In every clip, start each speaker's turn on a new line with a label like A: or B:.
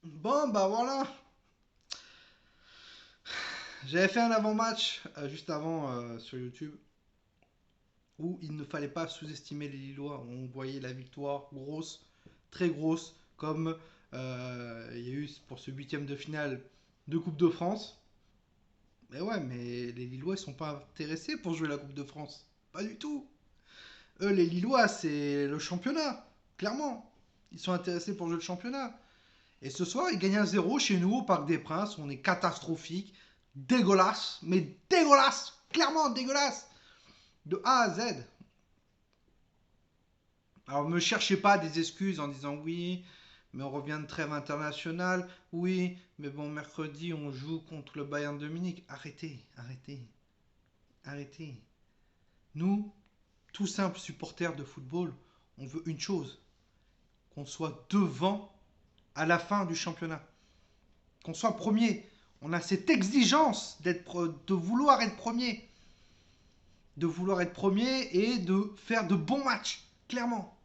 A: Bon, bah voilà. J'avais fait un avant-match juste avant sur YouTube où il ne fallait pas sous-estimer les Lillois. On voyait la victoire grosse, très grosse, comme il y a eu pour ce huitième de finale de Coupe de France. Mais ouais, mais les Lillois ils sont pas intéressés pour jouer la Coupe de France. Pas du tout. Eux, les Lillois, c'est le championnat, clairement. Ils sont intéressés pour jouer le championnat. Et ce soir, ils gagnent 1-0 chez nous au Parc des Princes. On est catastrophique, dégueulasse, mais dégueulasse, clairement dégueulasse, de A à Z. Alors, me cherchez pas des excuses en disant oui, mais on revient de trêve internationale. Oui, mais bon, mercredi, on joue contre le Bayern de Munich. Arrêtez, arrêtez, arrêtez. Nous, tout simples supporters de football, on veut une chose, qu'on soit devant à la fin du championnat. Qu'on soit premier. On a cette exigence de vouloir être premier. De vouloir être premier et de faire de bons matchs. Clairement.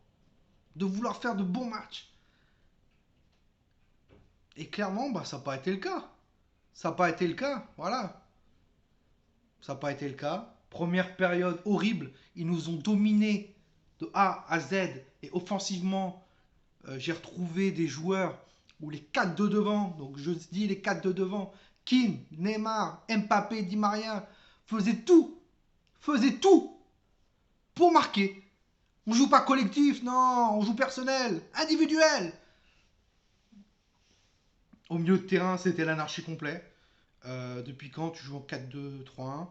A: De vouloir faire de bons matchs. Et clairement, bah, ça n'a pas été le cas. Ça n'a pas été le cas. Voilà. Ça n'a pas été le cas. Première période horrible. Ils nous ont dominés de A à Z. Et offensivement, j'ai retrouvé des joueurs où les 4 de devant, donc je dis les 4 de devant, Kim, Neymar, Mbappé, Di Maria, faisaient tout pour marquer. On joue pas collectif, non, on joue personnel, individuel. Au milieu de terrain, c'était l'anarchie complète. Depuis quand tu joues en 4-2-3-1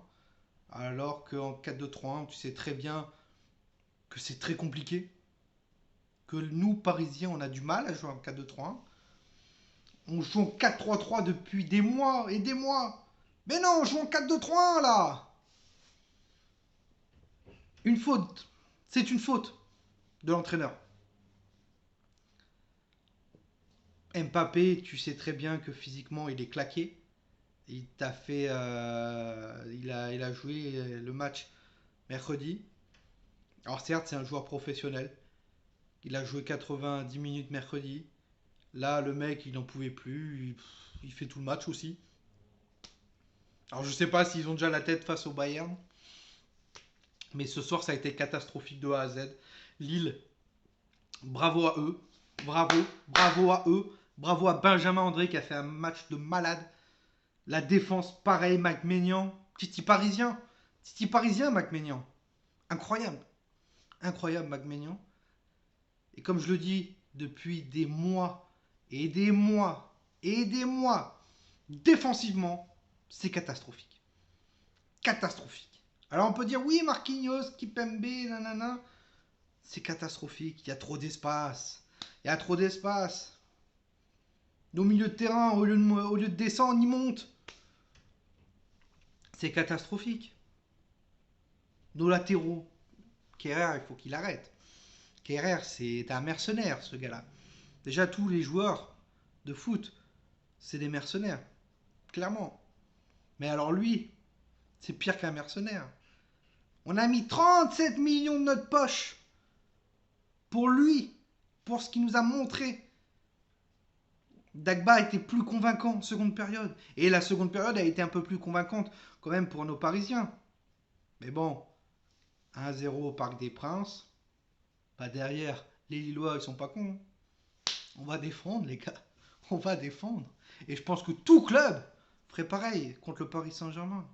A: alors qu'en 4-2-3-1, tu sais très bien que c'est très compliqué, que nous, Parisiens, on a du mal à jouer en 4-2-3-1. On joue en 4-3-3 depuis des mois et des mois. Mais non, on joue en 4-2-3-1 là. Une faute. C'est une faute de l'entraîneur. Mbappé, tu sais très bien que physiquement il est claqué. Il t'a fait, il a joué le match mercredi. Alors certes, c'est un joueur professionnel. Il a joué 90 minutes mercredi. Là, le mec, il n'en pouvait plus. Il fait tout le match aussi. Alors je sais pas s'ils ont déjà la tête face au Bayern, mais ce soir, ça a été catastrophique de A à Z. Lille, bravo à eux. Bravo, bravo à eux. Bravo à Benjamin André qui a fait un match de malade. La défense, pareil, Mac Maignan. Titi parisien. Titi parisien, Mac Maignan. Incroyable. Incroyable, Mac Maignan. Et comme je le dis depuis des mois et des mois et des mois, défensivement, c'est catastrophique. Catastrophique. Alors on peut dire oui, Marquinhos, Kipembe, nanana. C'est catastrophique. Il y a trop d'espace. Il y a trop d'espace. Nos milieux de terrain, au lieu de descendre, ils montent. C'est catastrophique. Nos latéraux. Kerrer, il faut qu'il arrête. Kerrer, c'est un mercenaire, ce gars-là. Déjà, tous les joueurs de foot, c'est des mercenaires. Clairement. Mais alors lui, c'est pire qu'un mercenaire. On a mis 37 millions de notre poche pour lui, pour ce qu'il nous a montré. Dagba était plus convaincant en seconde période. Et la seconde période a été un peu plus convaincante quand même pour nos Parisiens. Mais bon, 1-0 au Parc des Princes. Pas derrière. Les Lillois, ils sont pas cons. On va défendre, les gars. On va défendre. Et je pense que tout club ferait pareil contre le Paris Saint-Germain.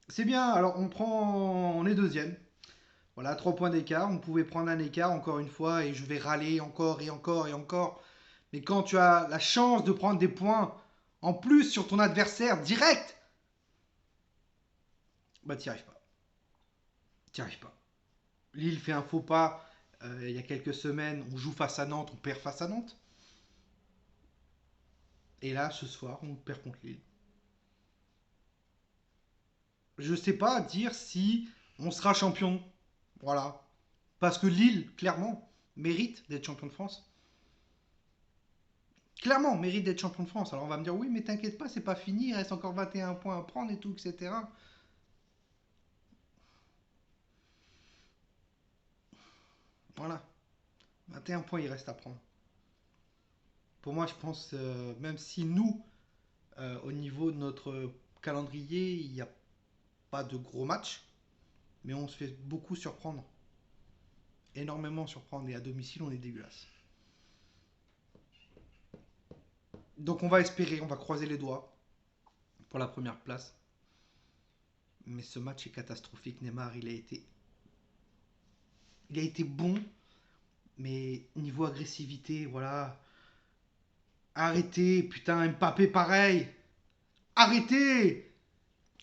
A: C'est bien. Alors, on est deuxième. Voilà, 3 points d'écart. On pouvait prendre un écart encore une fois et je vais râler encore et encore et encore. Mais quand tu as la chance de prendre des points en plus sur ton adversaire direct, bah t'y arrives pas. T'y arrives pas. Lille fait un faux pas il y a quelques semaines. On joue face à Nantes, on perd face à Nantes. Et là, ce soir, on perd contre Lille. Je sais pas dire si on sera champion. Voilà. Parce que Lille, clairement, mérite d'être champion de France. Clairement, mérite d'être champion de France. Alors on va me dire, oui, mais t'inquiète pas, c'est pas fini, il reste encore 21 points à prendre et tout, etc. Voilà. 21 points, il reste à prendre. Pour moi, je pense, même si nous, au niveau de notre calendrier, il n'y a pas de gros matchs, mais on se fait beaucoup surprendre. Énormément surprendre. Et à domicile, on est dégueulasse. Donc on va espérer, on va croiser les doigts pour la première place. Mais ce match est catastrophique. Neymar, il a été bon, mais niveau agressivité, voilà. Arrêtez, putain, Mbappé pareil. Arrêtez.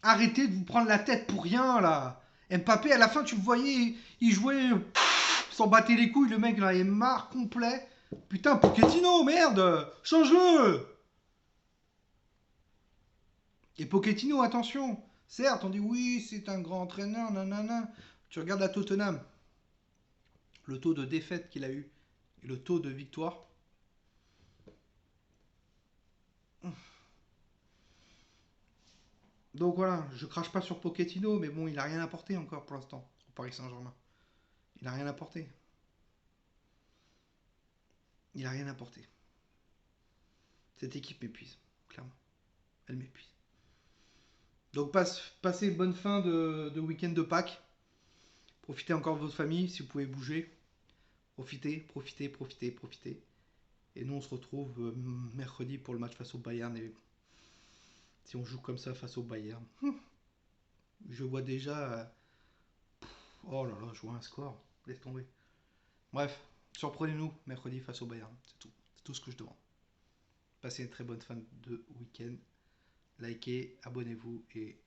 A: Arrêtez de vous prendre la tête pour rien là. Mbappé, à la fin, tu le voyais, il jouait, il s'en battait les couilles, le mec là, il est marre complet. Putain, Pochettino, merde, change-le. Et Pochettino, attention. Certes, on dit oui, c'est un grand entraîneur, nanana. Tu regardes à Tottenham, le taux de défaite qu'il a eu et le taux de victoire. Donc voilà, je crache pas sur Pochettino, mais bon, il a rien apporté encore pour l'instant au Paris Saint-Germain. Il a rien apporté. Il a rien apporté. Cette équipe m'épuise, clairement. Elle m'épuise. Donc passez une bonne fin de week-end de Pâques. Profitez encore de votre famille si vous pouvez bouger. Profitez, profitez, profitez, profitez. Et nous, on se retrouve mercredi pour le match face au Bayern. Et si on joue comme ça face au Bayern, je vois déjà. Oh là là, je vois un score. Laisse tomber. Bref, surprenez-nous mercredi face au Bayern. C'est tout. C'est tout ce que je demande. Passez une très bonne fin de week-end. Likez, abonnez-vous et